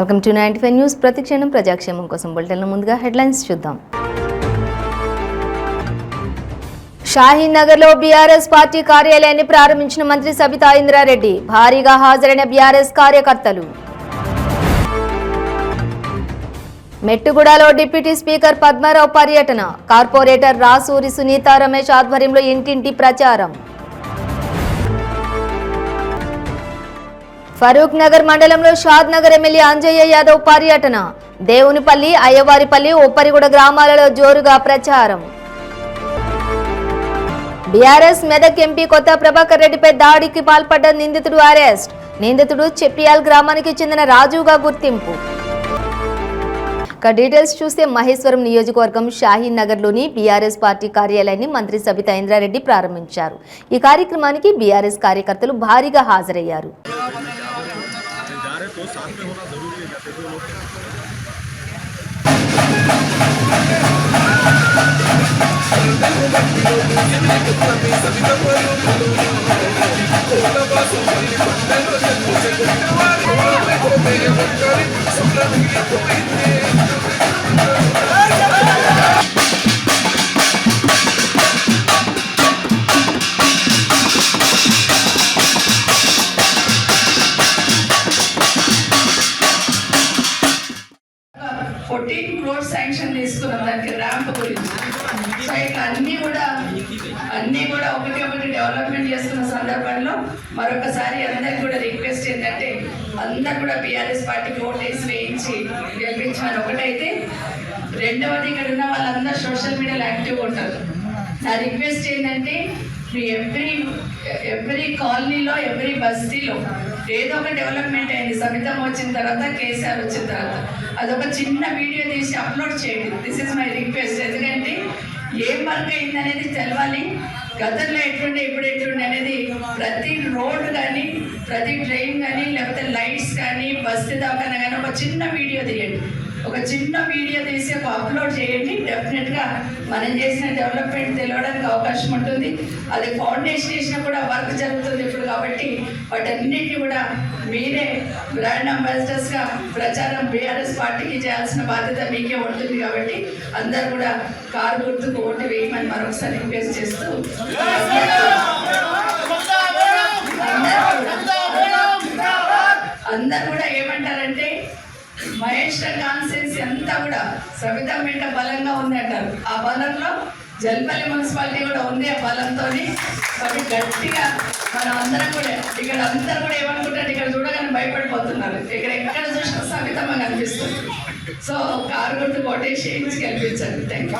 Welcome to 95 news. ప్రతిక్షణం ప్రజాక్షేమం కోసం బులెటిన్ల ముందుగా హెడ్లైన్స్ చూద్దాం. షాహీన్ నగర్లో బీఆర్ఎస్ పార్టీ కార్యాలయాన్ని ప్రారంభించిన మంత్రి సబితా ఇంద్రారెడ్డి. భారీగా హాజరైన బీఆర్ఎస్ కార్యకర్తలు. మెట్టుగూడలో డిప్యూటీ స్పీకర్ పద్మారావు పర్యటన. కార్పొరేటర్ రాసూరి సునీత రమేష్ ఆధ్వర్యంలో ఇంటింటి ప్రచారం. ఫరూక్ నగర్ మండలంలో షాద్ నగర్ ఎమ్మెల్యే అంజయ్య యాదవ్ పర్యటన. దేవునిపల్లి, అయ్యవారిపల్లి, ఉప్పరిగూడ గ్రామాలలో జోరుగా ప్రచారం. బీఆర్ఎస్ మెదక్ ఎంపీ కొత్త ప్రభాకర్ రెడ్డిపై దాడికి పాల్పడ్డ నిందితుడు అరెస్ట్. నిందితుడు చెప్పియాల్ గ్రామానికి చెందిన రాజుగా గుర్తింపు. డీటెయిల్స్ చూస్తే మహేశ్వరం నియోజకవర్గం షాహీన్ నగర్లోని బీఆర్ఎస్ పార్టీ కార్యాలయాన్ని మంత్రి సబితా ఇంద్రారెడ్డి ప్రారంభించారు. ఈ కార్యక్రమానికి బీఆర్ఎస్ కార్యకర్తలు భారీగా హాజరయ్యారు. శాంక్షన్ తీసుకున్నాం దానికి ర్యాంప్ గురించి. సో ఇట్లా అన్నీ కూడా ఒకటి డెవలప్మెంట్ చేస్తున్న సందర్భంలో మరొకసారి అందరికి కూడా రిక్వెస్ట్ ఏంటంటే అందరు కూడా బీఆర్ఎస్ పార్టీకి ఓటేసి వేయించి గెలిపించమని ఒకటైతే, రెండవది ఇక్కడ ఉన్న వాళ్ళందరూ సోషల్ మీడియాలో యాక్టివ్గా ఉంటారు. నా రిక్వెస్ట్ ఏంటంటే మీ ఎవ్రీ కాలనీలో, ఎవ్రీ బస్తీలో ఏదో ఒక డెవలప్మెంట్ అయింది. సబితమ్మ వచ్చిన తర్వాత, కేసీఆర్ వచ్చిన తర్వాత అదొక చిన్న వీడియో తీసి అప్లోడ్ చేయండి. This is my request. ఎందుకంటే ఏం వర్క్ అయింది అనేది తెలవాలి. గతంలో ఎట్లుండే, ఇప్పుడు ఎట్లుండే అనేది ప్రతి రోడ్ కానీ, ప్రతి ట్రైన్ కానీ, లేకపోతే లైట్స్ కానీ, బస్తీ దవాఖానా కానీ ఒక చిన్న వీడియో తీయండి. ఒక చిన్న వీడియో తీసి ఒక అప్లోడ్ చేయండి. డెఫినెట్గా మనం చేసిన డెవలప్మెంట్ తెలియడానికి అవకాశం ఉంటుంది. అది ఫౌండేషన్ వేసినా కూడా వర్క్ జరుగుతుంది ఇప్పుడు. కాబట్టి వాటన్నిటిని కూడా మీరే బ్రాండ్ అంబాసిడర్స్గా ప్రచారం బీఆర్ఎస్ పార్టీకి చేయాల్సిన బాధ్యత మీకే ఉంటుంది. కాబట్టి అందరు కూడా కారు గుర్తుకు ఓటు వేయమని మరొకసారి రిక్వెస్ట్ చేస్తూ, అందరు కూడా ఏమంటారంటే మహేష్ కాన్స్టిట్యున్సీ అంతా కూడా సబితా మింట బలంగా ఉంది అంటారు. ఆ బలంలో జల్పల్లి మున్సిపాలిటీ కూడా ఉంది. ఆ బలంతో కాబట్టి గట్టిగా మనం అందరం కూడా ఇక్కడ అందరూ కూడా ఏమనుకుంటారు, ఇక్కడ చూడగానే భయపడిపోతున్నారు. ఎక్కడ చూసినా సబితమ్మ కనిపిస్తుంది. సో కారు గుర్తు కోటేసి కనిపించండి. Thank you.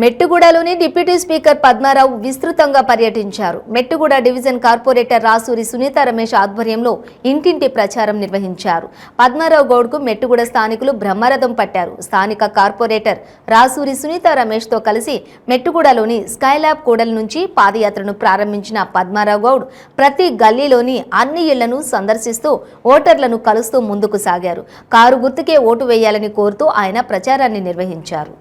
మెట్టుగూడలోని డిప్యూటీ స్పీకర్ పద్మారావు విస్తృతంగా పర్యటించారు. మెట్టుగూడ డివిజన్ కార్పొరేటర్ రాసూరి సునీత రమేష్ ఆధ్వర్యంలో ఇంటింటి ప్రచారం నిర్వహించారు. పద్మారావు గౌడ్కు మెట్టుగూడ స్థానికులు బ్రహ్మరథం పట్టారు. స్థానిక కార్పొరేటర్ రాసూరి సునీత రమేష్తో కలిసి మెట్టుగూడలోని స్కైలాబ్ కూడలి నుంచి పాదయాత్రను ప్రారంభించిన పద్మారావు గౌడ్ ప్రతి గల్లీలోని అన్ని ఇళ్లను సందర్శిస్తూ ఓటర్లను కలుస్తూ ముందుకు సాగారు. కారు గుర్తుకే ఓటు వేయాలని కోరుతూ ఆయన ప్రచారాన్ని నిర్వహించారు.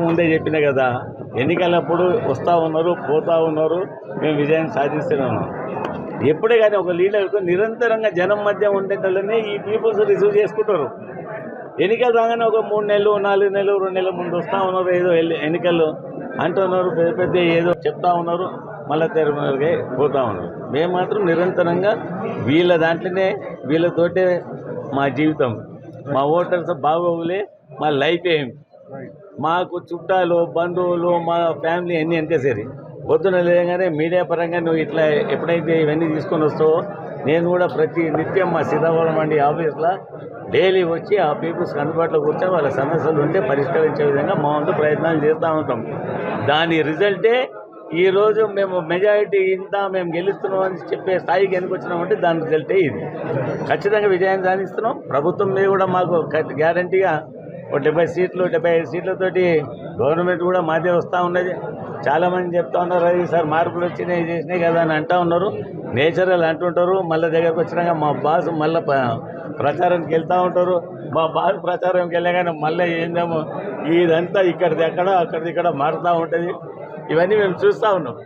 ముందే చెప్పిన కదా, ఎన్నికలప్పుడు వస్తూ ఉన్నారు, పోతూ ఉన్నారు, మేము విజయం సాధిస్తూనే ఉన్నాం. ఎప్పుడే కానీ ఒక లీడర్కు నిరంతరంగా జనం మధ్య ఉండేటోళ్ళని ఈ పీపుల్స్ రిసీవ్ చేసుకుంటారు. ఎన్నికలు రాగానే ఒక 3 నెలలు, 4 నెలలు, 2 నెలల ముందు వస్తూ ఉన్నారు, ఏదో ఎన్నికలు అంటున్నారు, పెద్ద పెద్ద ఏదో చెప్తా ఉన్నారు, మళ్ళీ తెరమరుగా పోతూ ఉన్నారు. మేము మాత్రం నిరంతరంగా వీళ్ళ దాంట్లోనే, వీళ్ళతోటే మా జీవితం, మా ఓటర్స్ బాగోగులే మా లైఫ్. ఏం మాకు చుట్టాలు, బంధువులు, మా ఫ్యామిలీ అన్నీ అంతే సరే. పొద్దున లేగానే మీడియా పరంగా నువ్వు ఇట్లా ఎప్పుడైతే ఇవన్నీ తీసుకొని వస్తావో నేను కూడా ప్రతి నిత్యం మా సీతాఫలం మండి ఆఫీస్లో డైలీ వచ్చి ఆ పీపుల్స్కి అందుబాటులో కూర్చొని వాళ్ళ సమస్యలు ఉంటే పరిష్కరించే విధంగా మా వంతు ప్రయత్నాలు చేస్తూ ఉంటాం. దాని రిజల్టే ఈరోజు మేము మెజారిటీ ఇంత మేము గెలుస్తున్నాం అని చెప్పే స్థాయికి ఎందుకు వచ్చినామంటే దాని రిజల్టే ఇది. ఖచ్చితంగా విజయాన్ని సాధిస్తున్నాం. ప్రభుత్వం మీద కూడా మాకు గ్యారంటీగా ఒక 70 సీట్లు 75 సీట్లతోటి గవర్నమెంట్ కూడా మాదే వస్తూ ఉన్నది. చాలామంది చెప్తా ఉన్నారు, అది సార్ మార్పులు వచ్చినాయి చేసినాయి కదా అని అంటూ ఉన్నారు. నేచురల్ అంటుంటారు. మళ్ళీ దగ్గరకు వచ్చినాక మా బాస్ మళ్ళీ ప్రచారానికి వెళ్తూ ఉంటారు. మా బాస్ ప్రచారంకి వెళ్ళగానే మళ్ళీ ఏందేమో ఇదంతా ఇక్కడిది అక్కడ అక్కడిది ఇక్కడ మారుతూ ఉంటుంది. ఇవన్నీ మేము చూస్తూ ఉన్నాం.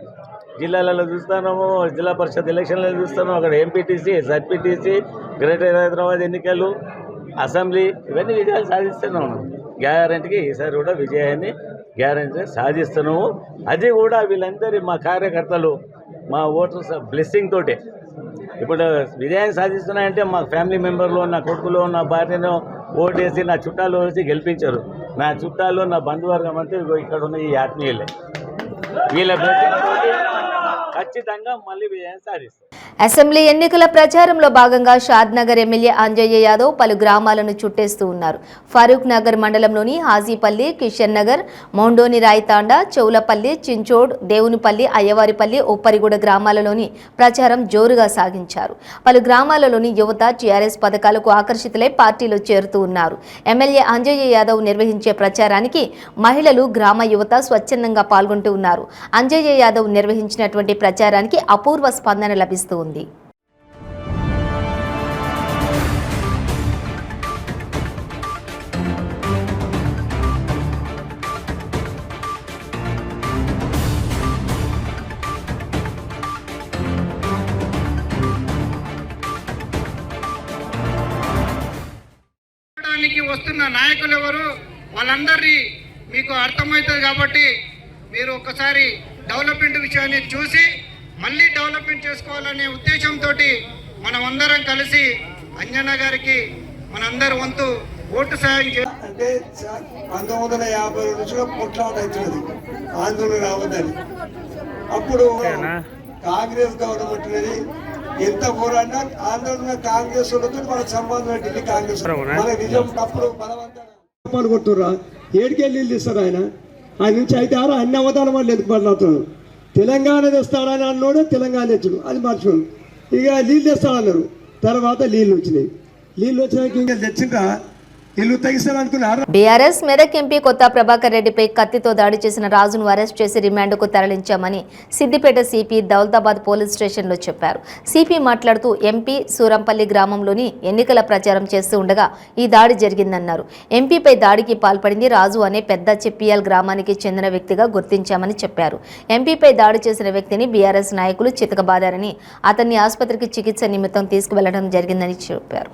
జిల్లాలలో చూస్తున్నాము, జిల్లా పరిషత్ ఎలక్షన్లలో చూస్తున్నాము, అక్కడ ఎంపీటీసీ, జడ్పీటీసీ, గ్రేటర్ హైదరాబాద్ ఎన్నికలు, అసెంబ్లీ, ఇవన్నీ విజయాలు సాధిస్తున్నాము. గ్యారంటీకి ఈసారి కూడా విజయాన్ని గ్యారంటీ సాధిస్తున్నాము. అది కూడా వీళ్ళందరి మా కార్యకర్తలు, మా ఓటర్స్ బ్లెస్సింగ్ తోటే ఇప్పుడు విజయాన్ని సాధిస్తున్నాయంటే మా ఫ్యామిలీ మెంబర్లు, నా కొడుకులు, నా భార్యను ఓటేసి నా చుట్టాలు వేసి గెలిపించారు. నా చుట్టాలు, నా బంధువర్గం అంతా ఇక్కడ ఉన్న ఈ ఆత్మీయులే. వీళ్ళ బ్లెస్సింగ్ ఖచ్చితంగా మళ్ళీ విజయాన్ని సాధిస్తారు. అసెంబ్లీ ఎన్నికల ప్రచారంలో భాగంగా షాద్నగర్ ఎమ్మెల్యే అంజయ్య యాదవ్ పలు గ్రామాలను చుట్టేస్తూ ఉన్నారు. ఫరూక్ నగర్ మండలంలోని హాజీపల్లి, కిషన్ నగర్, మౌండోని రాయితాండా, చౌలపల్లి, చించోడ్, దేవునిపల్లి, అయ్యవారిపల్లి, ఉప్పరిగూడ గ్రామాలలోని ప్రచారం జోరుగా సాగించారు. పలు గ్రామాలలోని యువత టీఆర్ఎస్ పథకాలకు ఆకర్షితులై పార్టీలో చేరుతూ ఉన్నారు. ఎమ్మెల్యే అంజయ్య యాదవ్ నిర్వహించే ప్రచారానికి మహిళలు, గ్రామ యువత స్వచ్ఛందంగా పాల్గొంటూ ఉన్నారు. అంజయ్య యాదవ్ నిర్వహించినటువంటి ప్రచారానికి అపూర్వ స్పందన లభిస్తుంది. వస్తున్న నాయకులు ఎవరు వాళ్ళందరినీ మీకు అర్థమవుతుంది. కాబట్టి మీరు ఒకసారి డెవలప్మెంట్ విషయాన్ని చూసి మళ్ళీ డెవలప్మెంట్ చేసుకోవాలనే ఉద్దేశంతో మనం అందరం కలిసి అంజన్న గారికి మనందరి వంతు ఓటు సాయం అంటే 1950 నుంచి కొట్లాట అవుతున్నది ఆందోళన రావద్దని. అప్పుడు కాంగ్రెస్ గవర్నమెంట్ అనేది ఎంత పోరాడినా ఆందోళన కాంగ్రెస్ వాళ్ళతో మనకు సంబంధం పెట్టింది. కాంగ్రెస్ మన నిజం అప్పుడు బలవంతంగా కొట్టుర్రా ఏడికెళ్ళి ఇస్తారు ఆయన నుంచి అయితే అన్ని అవతారం వాళ్ళు ఎందుకు మాట్లాడుతున్నాడు. తెలంగాణ తెస్తాడని అన్నాడు, తెలంగాణ తెచ్చుడు అది మర్చిపోడు. ఇక నీళ్ళు తెస్తాడన్నారు, తర్వాత నీళ్ళు వచ్చినాయి. నీళ్ళు వచ్చినాక ఇంకా తెచ్చిందా ఇల్లు తగ్గిస్తారనుకున్నారు. బీఆర్ఎస్ మెదక్ ఎంపీ కొత్త ప్రభాకర్ రెడ్డిపై కత్తితో దాడి చేసిన రాజును అరెస్ట్ చేసి రిమాండ్కు తరలించామని సిద్దిపేట సిపి దౌలతాబాద్ పోలీస్ స్టేషన్లో చెప్పారు. సిపి మాట్లాడుతూ ఎంపీ సూరంపల్లి గ్రామంలోని ఎన్నికల ప్రచారం చేస్తూ ఉండగా ఈ దాడి జరిగిందన్నారు. ఎంపీపై దాడికి పాల్పడింది రాజు అనే పెద్ద చెప్పియాల్ గ్రామానికి చెందిన వ్యక్తిగా గుర్తించామని చెప్పారు. ఎంపీపై దాడి చేసిన వ్యక్తిని బీఆర్ఎస్ నాయకులు చితకబాదారని అతన్ని ఆసుపత్రికి చికిత్స నిమిత్తం తీసుకువెళ్లడం జరిగిందని చెప్పారు.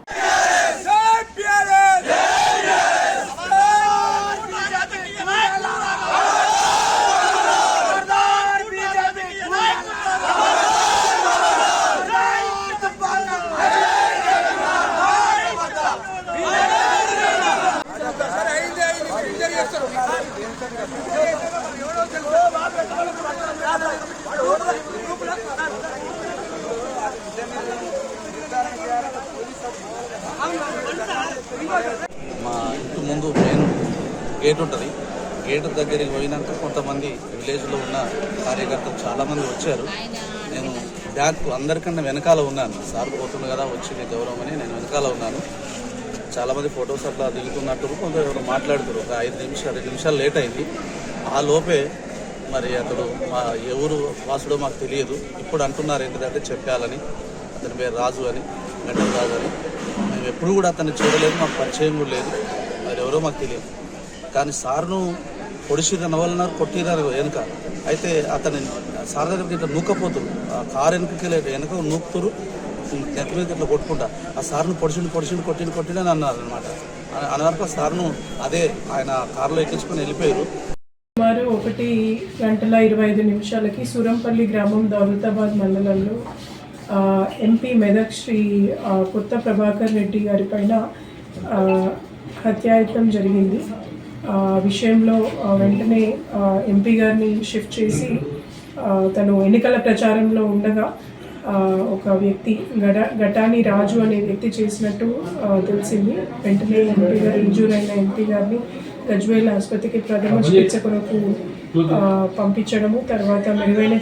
మా ఇంటి ముందు మెయిన్ గేట్ ఉంటుంది. గేటు దగ్గరికి పోయినాక కొంతమంది విలేజ్లో ఉన్న కార్యకర్తలు చాలామంది వచ్చారు. నేను బ్యాక్ అందరికన్నా వెనకాల ఉన్నాను. సార్ పోతుంది కదా వచ్చింది గౌరవం అని నేను వెనకాల ఉన్నాను. చాలామంది ఫొటోస్ అట్లా దిగుతున్నట్టు కొందరు ఎవరు మాట్లాడుతారు. ఒక 2 నిమిషాలు లేట్ అయింది. ఆ లోపే మరి అతడు మా ఎవరు వాసుడో మాకు తెలియదు. ఇప్పుడు అంటున్నారు ఏంటంటే చెప్పాలని, అతని పేరు రాజు అని, గంటల రాజు అని. మేము ఎప్పుడు కూడా అతన్ని చూడలేదు, మాకు పరిచయం కూడా లేదు, మరి ఎవరో మాకు తెలియదు. కానీ సార్ను పొడిచిర నవలన్నారు, కొట్టిరారు వెనుక. అయితే అతని సార్ దగ్గరికి ఇట్లా నూకపోతురు, ఆ కారు వెనక నూకుతురు, నెత్తి మీద ఇట్లా కొట్టుకుంటా ఆ సార్ను కొట్టిండు అని అన్నారు అనమాట. అనవరకు సార్ను అదే ఆయన కారులో ఎక్కించుకొని వెళ్ళిపోయారు. సుమారు 1:25 సూరంపల్లి గ్రామం దౌలతాబాద్ మండలంలో ఎంపీ మెదక్ శ్రీ కొత్త ప్రభాకర్ రెడ్డి గారి పైన హత్యాయత్నం జరిగింది. విషయంలో వెంటనే ఎంపీ గారిని షిఫ్ట్ చేసి తను ఎన్నికల ప్రచారంలో ఉండగా ఒక వ్యక్తి ఘటాని రాజు అనే వ్యక్తి చేసినట్టు తెలిసింది. వెంటనే ఎంపీ గారు, ఇంజూర్ అయిన ఎంపీ గారిని గజ్వేల్ ఆసుపత్రికి ప్రథమ చికిత్స కొరకు పంపించడము, తర్వాత మెరుగైన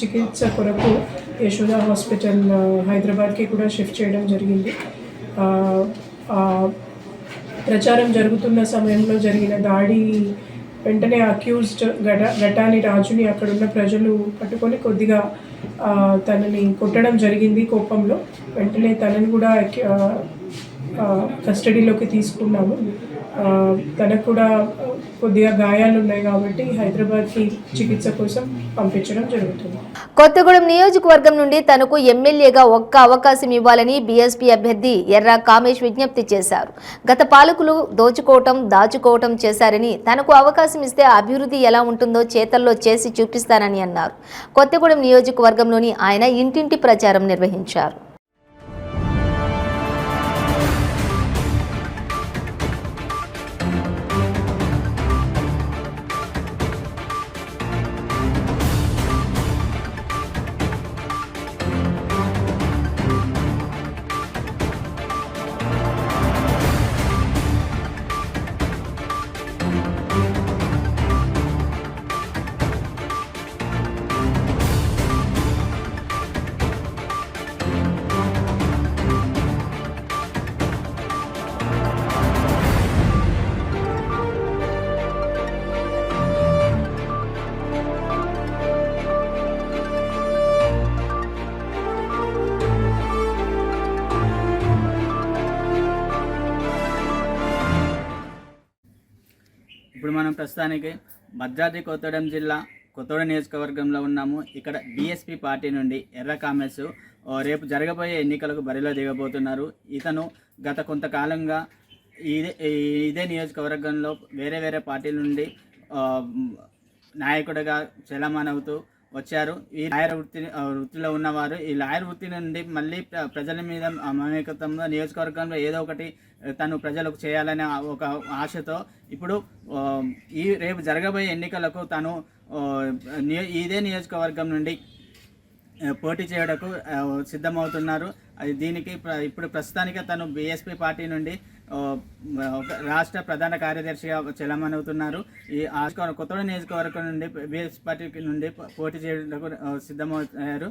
చికిత్స కొరకు యశోద హాస్పిటల్ హైదరాబాద్కి కూడా షిఫ్ట్ చేయడం జరిగింది. ప్రచారం జరుగుతున్న సమయంలో జరిగిన దాడి వెంటనే అక్యూజ్డ్ ఘటాని రాజుని అక్కడున్న ప్రజలు పట్టుకొని కొద్దిగా తనని కొట్టడం జరిగింది కోపంలో. వెంటనే తనని కూడా కస్టడీలోకి తీసుకున్నాము. తనకు కూడా కొద్దిగా గాయాలు ఉన్నాయి కాబట్టి హైదరాబాద్కి చికిత్స కోసం పంపించడం జరుగుతుంది. కొత్తగూడెం నియోజకవర్గం నుండి తనకు ఎమ్మెల్యేగా ఒక్క అవకాశం ఇవ్వాలని బీఎస్పీ అభ్యర్థి ఎర్రా కామేష్ విజ్ఞప్తి చేశారు. గత పాలకులు దోచుకోవటం దాచుకోవటం చేశారని, తనకు అవకాశం ఇస్తే అభివృద్ధి ఎలా ఉంటుందో చేతల్లో చేసి చూపిస్తానని అన్నారు. కొత్తగూడెం నియోజకవర్గంలోని ఆయన ఇంటింటి ప్రచారం నిర్వహించారు. ఇప్పుడు మనం ప్రస్తుతానికి భద్రాద్రి కొత్తగూడెం జిల్లా కొత్తగూడెం నియోజకవర్గంలో ఉన్నాము. ఇక్కడ బీఎస్పీ పార్టీ నుండి ఎర్రా కామేష్ రేపు జరగబోయే ఎన్నికలకు బరిలో దిగబోతున్నారు. ఇతను గత కొంతకాలంగా ఇదే నియోజకవర్గంలో వేరే పార్టీల నుండి నాయకుడిగా చలమానవుతూ వచ్చారు. ఈ లాయర్ వృత్తిలో ఉన్నవారు ఈ లాయర్ వృత్తి నుండి మళ్ళీ ప్రజల మీద మమేకత్వంలో నియోజకవర్గంలో ఏదో ఒకటి తను ప్రజలకు చేయాలనే ఒక ఆశతో ఇప్పుడు రేపు జరగబోయే ఎన్నికలకు తను ఇదే నియోజకవర్గం నుండి పోటీ చేయడానికి సిద్ధమవుతున్నారు. దీనికి ఇప్పుడు ప్రస్తుతానికి తను బీఎస్పీ పార్టీ నుండి రాష్ట్ర ప్రధాన కార్యదర్శిగా చలమనవుతున్నారు. ఈ కొత్తగూడెం నియోజకవర్గం నుండి బీఎస్పీ పార్టీ నుండి పోటీ చేయడానికి సిద్ధమవుతారు.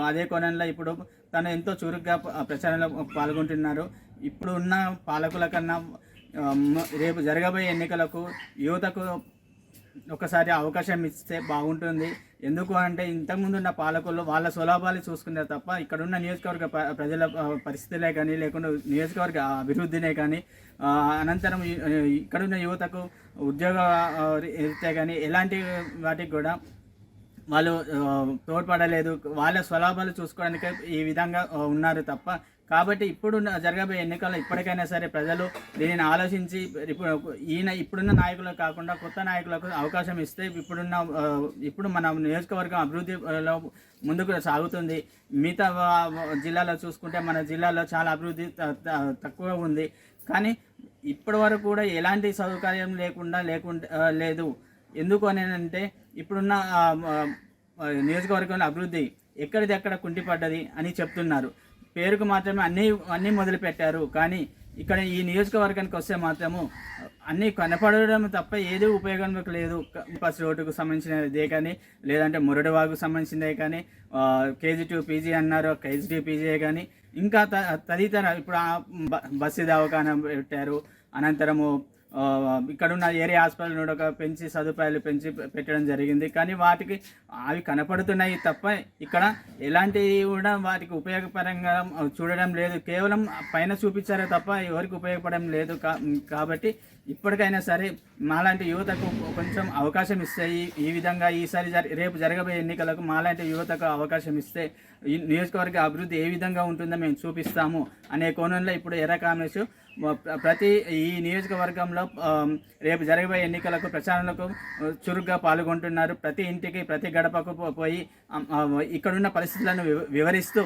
అదే కోణంలో ఇప్పుడు తను ఎంతో చురుగ్గా ప్రచారంలో పాల్గొంటున్నారు. ఇప్పుడు ఉన్న పాలకుల కన్నా రేపు జరగబోయే ఎన్నికలకు యువతకు ఒకసారి అవకాశం ఇస్తే బాగుంటుంది. ఎందుకు అంటే ఇంతకుముందు ఉన్న పాలకులు వాళ్ళ స్వలాభాలు చూసుకున్నారు తప్ప ఇక్కడున్న నియోజకవర్గ ప్రజల పరిస్థితులే కానీ లేకుండా నియోజకవర్గ అభివృద్ధినే కానీ అనంతరం ఇక్కడున్న యువతకు ఉద్యోగ రీత్యా కానీ ఎలాంటి వాటికి కూడా వాళ్ళు తోడ్పడలేదు. వాళ్ళ స్వలాభాలు చూసుకోవడానికి ఈ విధంగా ఉన్నారు తప్ప. కాబట్టి ఇప్పుడు జరగబోయే ఎన్నికల్లో ఇప్పటికైనా సరే ప్రజలు దీనిని ఆలోచించి ఇప్పుడున్న నాయకులకు కాకుండా కొత్త నాయకులకు అవకాశం ఇస్తే ఇప్పుడు మన నియోజకవర్గం అభివృద్ధిలో ముందుకు సాగుతుంది. మిగతా జిల్లాలో చూసుకుంటే మన జిల్లాలో చాలా అభివృద్ధి తక్కువ ఉంది. కానీ ఇప్పటి వరకు కూడా ఎలాంటి సౌకర్యం లేదు. ఎందుకు అని అంటే ఇప్పుడున్న నియోజకవర్గంలో అభివృద్ధి ఎక్కడిది ఎక్కడ కుంటిపడ్డది అని చెప్తున్నారు. పేరుకు మాత్రమే అన్నీ మొదలుపెట్టారు. కానీ ఇక్కడ ఈ నియోజకవర్గానికి వస్తే మాత్రము అన్నీ కనపడడం తప్ప ఏది ఉపయోగంలోకి లేదు. బస్ రోడ్డుకు సంబంధించినదే కానీ లేదంటే మురడివాగుకు సంబంధించినదే కానీ KG2 PG అన్నారు, KG2 PG కానీ ఇంకా తదితర ఇప్పుడు బస్సు దవాఖానా పెట్టారు. అనంతరము ఇక్కడున్న ఏరియా హాస్పిటల్ కూడా పెంచి సదుపాయాలు పెంచి పెట్టడం జరిగింది. కానీ వాటికి అవి కనపడుతున్నాయి తప్ప ఇక్కడ ఎలాంటి కూడా వాటికి ఉపయోగపరంగా చూడడం లేదు. కేవలం పైన చూపించారే తప్ప ఎవరికి ఉపయోగపడడం లేదు. కాబట్టి ఇప్పటికైనా సరే మాలాంటి యువతకు కొంచెం అవకాశం ఇస్తే ఈ విధంగా ఈసారి రేపు జరగబోయే ఎన్నికలకు మాలాంటి యువతకు అవకాశం ఇస్తే ఈ నియోజకవర్గ అభివృద్ధి ఏ విధంగా ఉంటుందో మేము చూపిస్తాము అనే కోణంలో ఇప్పుడు ఎర్రా కామేష్ ప్రతి ఈ నియోజకవర్గంలో రేపు జరగబోయే ఎన్నికలకు ప్రచారాలకు చురుగ్గా పాల్గొంటున్నారు. ప్రతి ఇంటికి ప్రతి గడపకు పోయి ఇక్కడున్న పరిస్థితులను వివరిస్తూ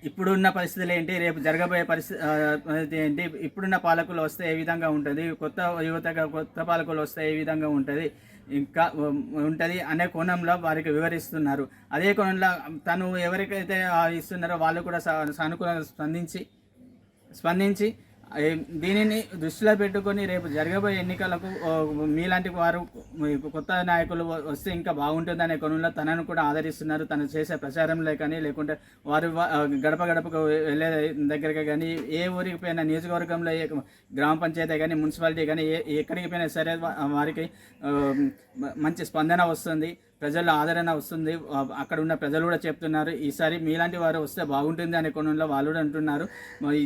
ఇప్పుడున్న పరిస్థితులు ఏంటి, రేపు జరగబోయే పరిస్థితి ఏంటి, ఇప్పుడున్న పాలకులు వస్తే ఏ విధంగా ఉంటుంది, కొత్త పాలకులు వస్తే ఏ విధంగా ఉంటుంది ఇంకా ఉంటుంది అనే కోణంలో వారికి వివరిస్తున్నారు. అదే కోణంలో తను ఎవరికైతే ఇస్తున్నారో వాళ్ళు కూడా సానుకూలంగా స్పందించి దీనిని దృష్టిలో పెట్టుకొని రేపు జరగబోయే ఎన్నికలకు మీలాంటి వారు కొత్త నాయకులు వస్తే ఇంకా బాగుంటుందనే కోణంలో తనను కూడా ఆదరిస్తున్నారు. తను చేసే ప్రచారంలో కానీ లేకుంటే వారు గడప గడపకు వెళ్ళే దగ్గరగా కానీ ఏ ఊరికి పోయినా నియోజకవర్గంలో గ్రామ పంచాయతీ కానీ మున్సిపాలిటీ కానీ ఎక్కడికి పోయినా సరే వారికి మంచి స్పందన వస్తుంది, ప్రజల ఆదరణ వస్తుంది. అక్కడ ఉన్న ప్రజలు కూడా చెప్తున్నారు ఈసారి మీలాంటి వారు వస్తే బాగుంటుంది అనే కోణంలో వాళ్ళు కూడా అంటున్నారు.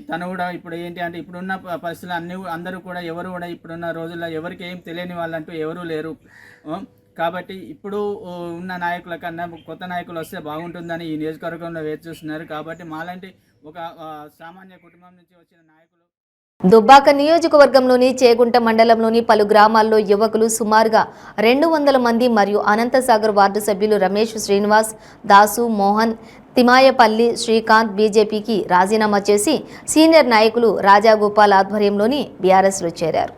తను కూడా ఇప్పుడు ఏంటి అంటే ఇప్పుడున్న పరిస్థితులు అందరూ కూడా ఎవరు కూడా ఇప్పుడున్న రోజుల్లో ఎవరికి ఏం తెలియని వాళ్ళంటూ ఎవరూ లేరు. కాబట్టి ఇప్పుడు ఉన్న నాయకుల కన్నా కొత్త నాయకులు వస్తే బాగుంటుందని ఈ నియోజకవర్గంలో వేచి చూస్తున్నారు. కాబట్టి మాలాంటి ఒక సామాన్య కుటుంబం నుంచి వచ్చిన నాయకులు దుబ్బాక నియోజకవర్గంలోని చేగుంట మండలంలోని పలు గ్రామాల్లో యువకులు సుమారుగా 200 మంది మరియు అనంతసాగర్ వార్డు సభ్యులు రమేష్, శ్రీనివాస్, దాసు, మోహన్, తిమాయపల్లి శ్రీకాంత్ బీజేపీకి రాజీనామా చేసి సీనియర్ నాయకులు రాజాగోపాల్ ఆధ్వర్యంలోని బీఆర్ఎస్లో చేరారు.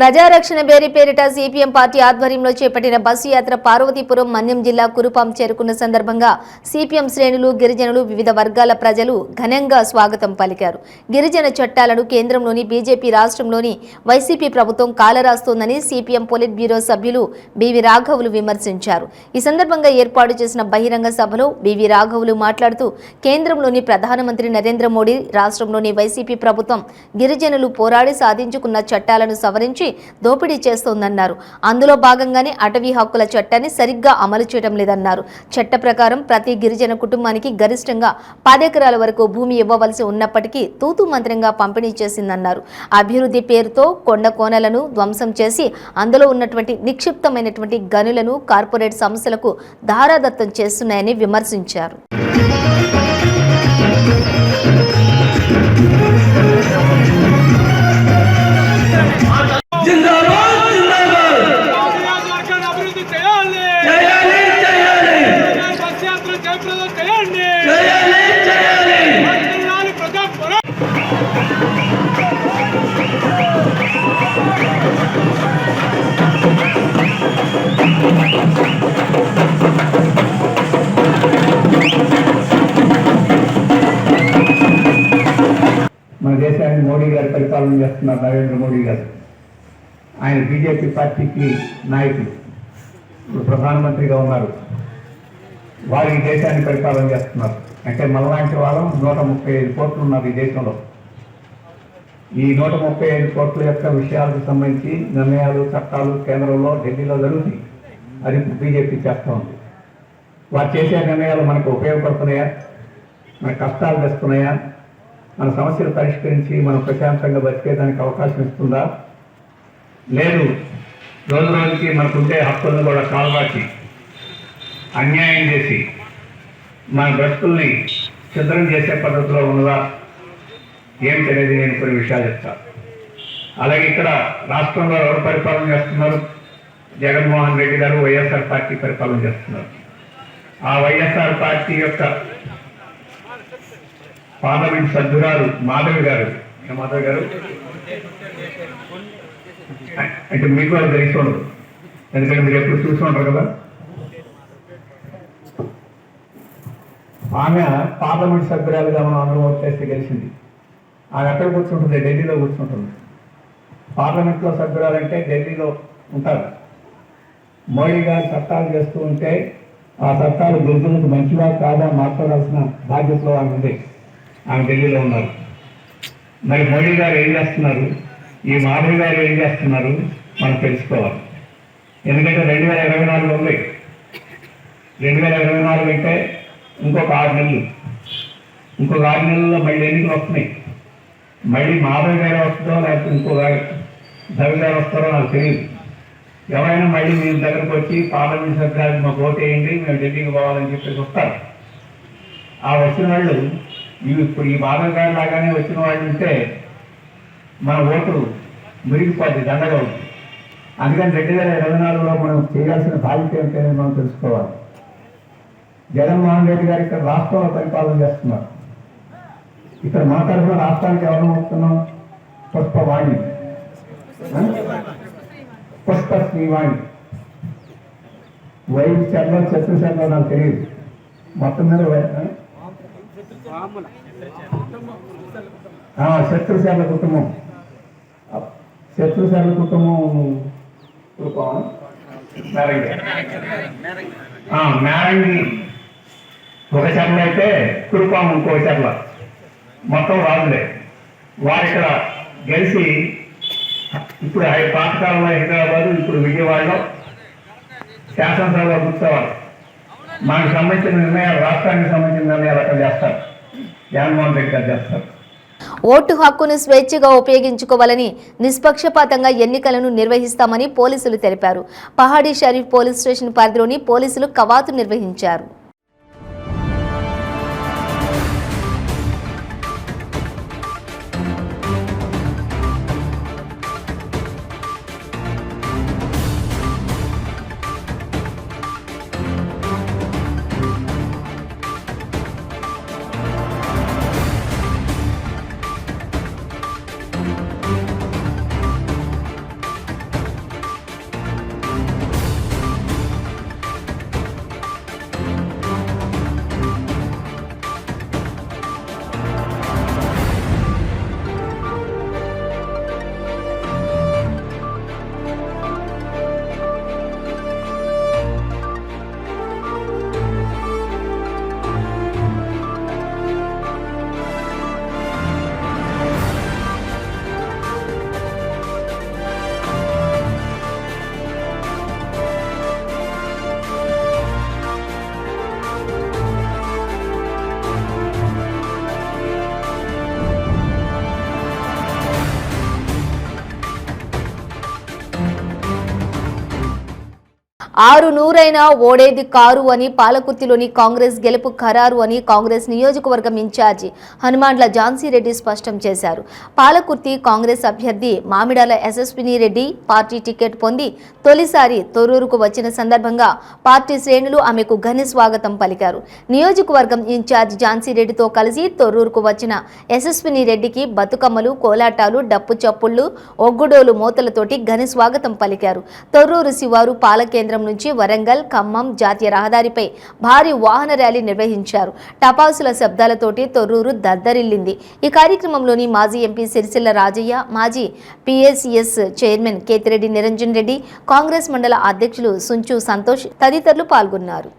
ప్రజారక్షణ బేరీ పేరిట సిపిఎం పార్టీ ఆధ్వర్యంలో చేపట్టిన బస్సు యాత్ర పార్వతీపురం మన్యం జిల్లా కురుపాం చేరుకున్న సందర్భంగా సిపిఎం శ్రేణులు, గిరిజనులు, వివిధ వర్గాల ప్రజలు ఘనంగా స్వాగతం పలికారు. గిరిజన చట్టాలను కేంద్రంలోని బీజేపీ, రాష్ట్రంలోని వైసీపీ ప్రభుత్వం కాలరాస్తోందని సిపిఎం పొలిట్ బ్యూరో సభ్యులు బివి రాఘవులు విమర్శించారు. ఈ సందర్భంగా ఏర్పాటు చేసిన బహిరంగ సభలో బివి రాఘవులు మాట్లాడుతూ కేంద్రంలోని ప్రధానమంత్రి నరేంద్ర మోడీ, రాష్ట్రంలోని వైసీపీ ప్రభుత్వం గిరిజనులు పోరాడి సాధించుకున్న చట్టాలను సవరించి దోపిడీ చేస్తోందన్నారు. అందులో భాగంగానే అటవీ హక్కుల చట్టాన్ని సరిగ్గా అమలు చేయడం లేదన్నారు. చట్ట ప్రకారం ప్రతి గిరిజన కుటుంబానికి గరిష్టంగా 10 ఎకరాల వరకు భూమి ఇవ్వవలసి ఉన్నప్పటికీ తూతూ మంత్రంగా పంపిణీ చేసిందన్నారు. అభివృద్ధి పేరుతో కొండ కోనలను ధ్వంసం చేసి అందులో ఉన్నటువంటి నిక్షిప్తమైనటువంటి గనులను కార్పొరేట్ సంస్థలకు ధారాదత్తం చేస్తున్నాయని విమర్శించారు. మన దేశాన్ని మోడీ గారు పరిపాలన చేస్తున్నారు. నరేంద్ర మోడీ గారు ఆయన బీజేపీ పార్టీకి నాయకులు, ఇప్పుడు ప్రధానమంత్రిగా ఉన్నారు. వారు ఈ దేశాన్ని పరిపాలన చేస్తున్నారు. అంటే మనలాంటి వాళ్ళం 135 కోట్లు ఉన్నారు ఈ దేశంలో. ఈ 135 కోట్ల యొక్క విషయాలకు సంబంధించి నిర్ణయాలు, చట్టాలు కేంద్రంలో, ఢిల్లీలో జరుగుతాయి. అది బీజేపీ చేస్తూ ఉంది. వారు చేసే నిర్ణయాలు మనకు ఉపయోగపడుతున్నాయా, మన కష్టాలు తెస్తున్నాయా, మన సమస్యలు పరిష్కరించి మనం ప్రశాంతంగా బతికేదానికి అవకాశం ఇస్తుందా? లేదు, రోజు రోజుకి మనకుండే హక్కులను కూడా కాల్వాచి అన్యాయం చేసి మన బ్రతుకుల్ని సిద్ధం చేసే పద్ధతిలో ఉన్నదా ఏమిటనేది నేను కొన్ని విషయాలు చెప్తాను. అలాగే ఇక్కడ రాష్ట్రంలో ఎవరు పరిపాలన చేస్తున్నారు? జగన్మోహన్ రెడ్డి గారు వైఎస్ఆర్ పార్టీ పరిపాలన చేస్తున్నారు. ఆ వైఎస్ఆర్ పార్టీ యొక్క పార్లమెంట్ సభ్యురాలు మాధవి గారు, మాధవి గారు అంటే మీకు వాళ్ళు తెలిసి ఉండదు, ఎందుకంటే మీరు ఎప్పుడు చూసి ఉంటారు కదా. ఆమె పార్లమెంట్ సభ్యురాలుగా మనం అందరూ ఓట్ చేస్తే గెలిచింది. ఆమె ఎక్కడ కూర్చుంటుంది? ఢిల్లీలో కూర్చుంటుంది. పార్లమెంట్లో సభ్యురాలంటే ఢిల్లీలో ఉంటారు. మోడీ గారు చట్టాలు చేస్తూ ఉంటే ఆ చట్టాలు గిరిజనులకు మంచిగా కాదా మాట్లాడాల్సిన బాధ్యతలో ఆమె ఉంది. ఆమె ఢిల్లీలో ఉన్నారు. మరి మోడీ గారు ఏం చేస్తున్నారు, ఈ మాధవి గారు ఏం చేస్తున్నారు మనం తెలుసుకోవాలి. ఎందుకంటే 2024 ఉంది. 2024 అంటే ఇంకొక 6 నెలలు, ఇంకొక 6 నెలల్లో మళ్ళీ ఎన్నికలు వస్తున్నాయి. మళ్ళీ మాధవి గారు వస్తుందో లేకపోతే ఇంకొక రవి గారు వస్తారో నాకు తెలియదు. ఎవరైనా మళ్ళీ మీ దగ్గరకు వచ్చి పార్లమెంట్ సభ్యులకు మాకు ఓటు వేయండి, మేము ఢిల్లీకి పోవాలని చెప్పేసి వస్తారు. ఆ వచ్చిన వాళ్ళు ఇప్పుడు ఈ మాధవి గారు లాగానే వచ్చిన వాళ్ళు ఉంటే మన ఓటు మురిగిపోద్ది, దండగా ఉంది. అందుకని 2024లో మనం చేయాల్సిన బాధ్యత ఏంటనేది మనం తెలుసుకోవాలి. జగన్మోహన్ రెడ్డి గారు ఇక్కడ రాష్ట్రంలో పరిపాలన చేస్తున్నారు. ఇక్కడ మాట్లాడుతున్న రాష్ట్రానికి ఎవరు మొత్తున్నాం? పుష్పవాణి, పుష్ప శ్రీవాణి, వైద్యశాలలో శత్రుశాలలో నాకు తెలియదు. మొత్తం మీద శత్రుశాల కుటుంబం, శత్రుశాల కుటుంబం మేరంగి ఒక చెర్ల అయితే కురుపాం ఇంకో చెర్ల, మొత్తం రాజులే. వారు ఇక్కడ గెలిచి ఇప్పుడు పాతకాలంలో హైదరాబాదు, ఇప్పుడు విజయవాడలో శాసనసభలో కూర్చోవాలి. మనకు సంబంధించిన నిర్ణయాలు, రాష్ట్రానికి సంబంధించిన నిర్ణయాలు అక్కడ చేస్తారు. జగన్మోహన్ రెడ్డి గారు చేస్తారు. ఓటు హక్కును స్వేచ్ఛగా ఉపయోగించుకోవాలని నిష్పక్షపాతంగా ఎన్నికలను నిర్వహిస్తామని పోలీసులు తెలిపారు. పహాడీ షరీఫ్ పోలీస్ స్టేషన్ పరిధిలోని పోలీసులు కవాతు నిర్వహించారు. ఆరు నూరైనా ఓడేది కారు అని పాలకుర్తిలోని కాంగ్రెస్ గెలుపు ఖరారు అని కాంగ్రెస్ నియోజకవర్గం ఇన్ఛార్జి హనుమాండ్ల ఝాన్సీ రెడ్డి స్పష్టం చేశారు. పాలకుర్తి కాంగ్రెస్ అభ్యర్థి మామిడాల యశస్విని రెడ్డి పార్టీ టికెట్ పొంది తొలిసారి తొర్రూరుకు వచ్చిన సందర్భంగా పార్టీ శ్రేణులు ఆమెకు ఘన స్వాగతం పలికారు. నియోజకవర్గం ఇన్ఛార్జి ఝాన్సీ రెడ్డితో కలిసి తొర్రూరుకు వచ్చిన యశస్విని రెడ్డికి బతుకమ్మలు, కోలాటాలు, డప్పు చప్పుళ్లు, ఒగ్గుడోలు మోతలతోటి ఘన స్వాగతం పలికారు. తొర్రూరు శివారు పాలకేంద్రం నుంచి వరంగల్, ఖమ్మం జాతీయ రహదారిపై భారీ వాహన ర్యాలీ నిర్వహించారు. టపాసుల శబ్దాలతోటి తొర్రూరు దద్దరిల్లింది. ఈ కార్యక్రమంలోని మాజీ ఎంపీ సిరిసిల్ల రాజయ్య, మాజీ పిఎస్సిఎస్ చైర్మన్ కేతిరెడ్డి నిరంజన్ రెడ్డి, కాంగ్రెస్ మండల అధ్యక్షులు సుంచు సంతోష్ తదితరులు పాల్గొన్నారు.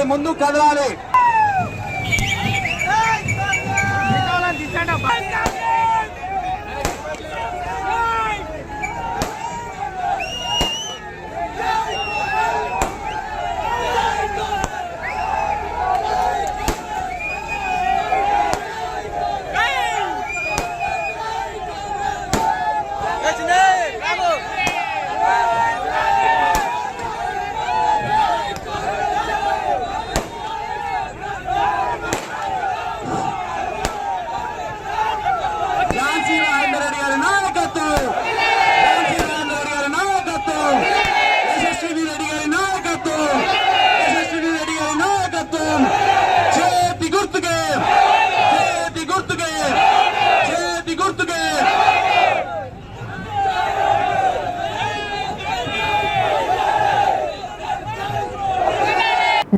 ముందు కదలాలి.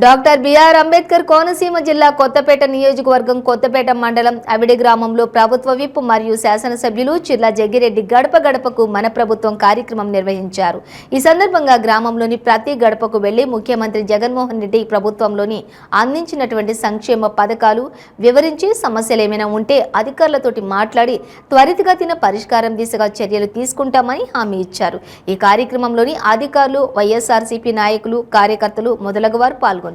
డాక్టర్ బిఆర్ అంబేద్కర్ కోనసీమ జిల్లా కొత్తపేట నియోజకవర్గం కొత్తపేట మండలం అవిడి గ్రామంలో ప్రభుత్వ విప్ మరియు శాసనసభ్యులు చిర్ల జగ్గిరెడ్డి గడప గడపకు మన ప్రభుత్వం కార్యక్రమం నిర్వహించారు. ఈ సందర్భంగా గ్రామంలోని ప్రతి గడపకు వెళ్లి ముఖ్యమంత్రి జగన్మోహన్ రెడ్డి ప్రభుత్వంలోని అందించినటువంటి సంక్షేమ పథకాలు వివరించి సమస్యలు ఏమైనా ఉంటే అధికారులతోటి మాట్లాడి త్వరితగతిన పరిష్కారం దిశగా చర్యలు తీసుకుంటామని హామీ ఇచ్చారు. ఈ కార్యక్రమంలోని అధికారులు, వైఎస్ఆర్సీపీ నాయకులు, కార్యకర్తలు మొదలగు వారు పాల్గొన్నారు.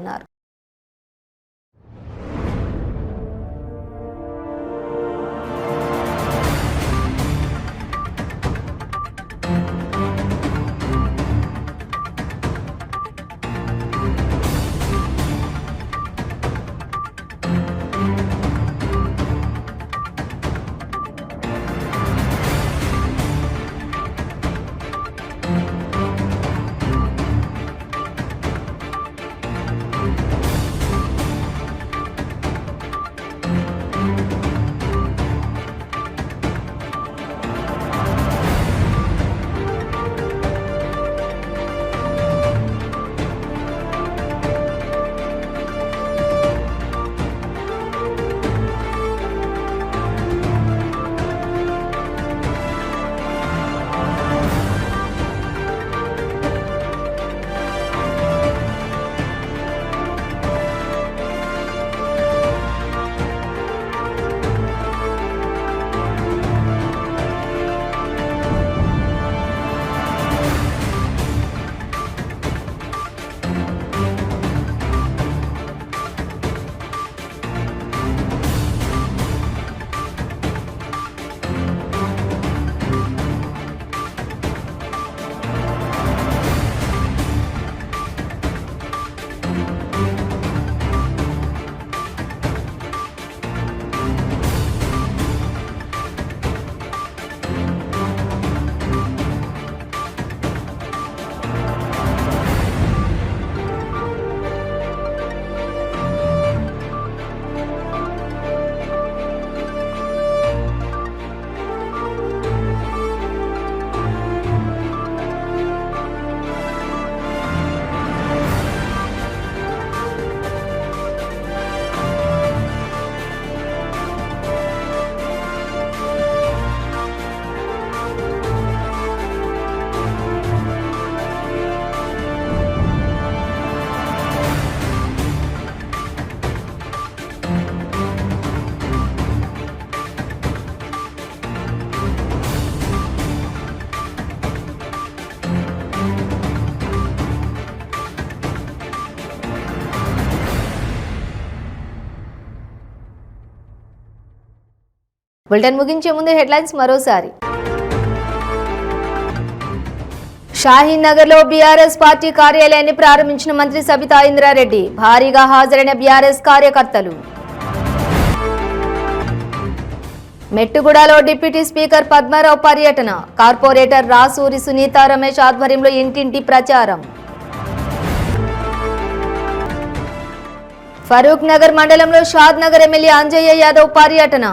బులెటిన్ ముగించే ముందు హెడ్లైన్స్ మరోసారి. షాహీన్ నగర్ లో బీఆర్ఎస్ పార్టీ కార్యాలయాన్ని ప్రారంభించిన మంత్రి సబితా ఇంద్రారెడ్డి. భారీగా హాజరైన బీఆర్ఎస్ కార్యకర్తలు. మెట్టుగూడలో డిప్యూటీ స్పీకర్ పద్మారావు పర్యటన. కార్పొరేటర్ రాసూరి సునీత రమేష్ ఆధ్వర్యంలో ఇంటింటి ప్రచారం. ఫరూక్ నగర్ మండలంలో షాద్ నగర్ ఎమ్మెల్యే అంజయ్య యాదవ్ పర్యటన.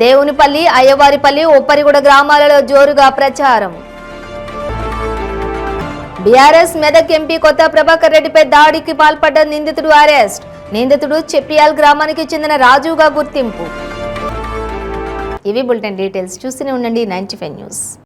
దేవునిపల్లి, అయ్యవారిపల్లి, ఉప్పరిగూడ గ్రామాలలో జోరుగా ప్రచారం. బీఆర్ఎస్ మెదక్ ఎంపీ కొత్త ప్రభాకర్ రెడ్డిపై దాడికి పాల్పడ్డ నిందితుడు అరెస్ట్. నిందితుడు చెప్పియాల్ గ్రామానికి చెందిన రాజుగా గుర్తింపు. ఇవి బులెటిన్ డీటెయిల్స్. చూస్తూనే ఉండండి 95 న్యూస్.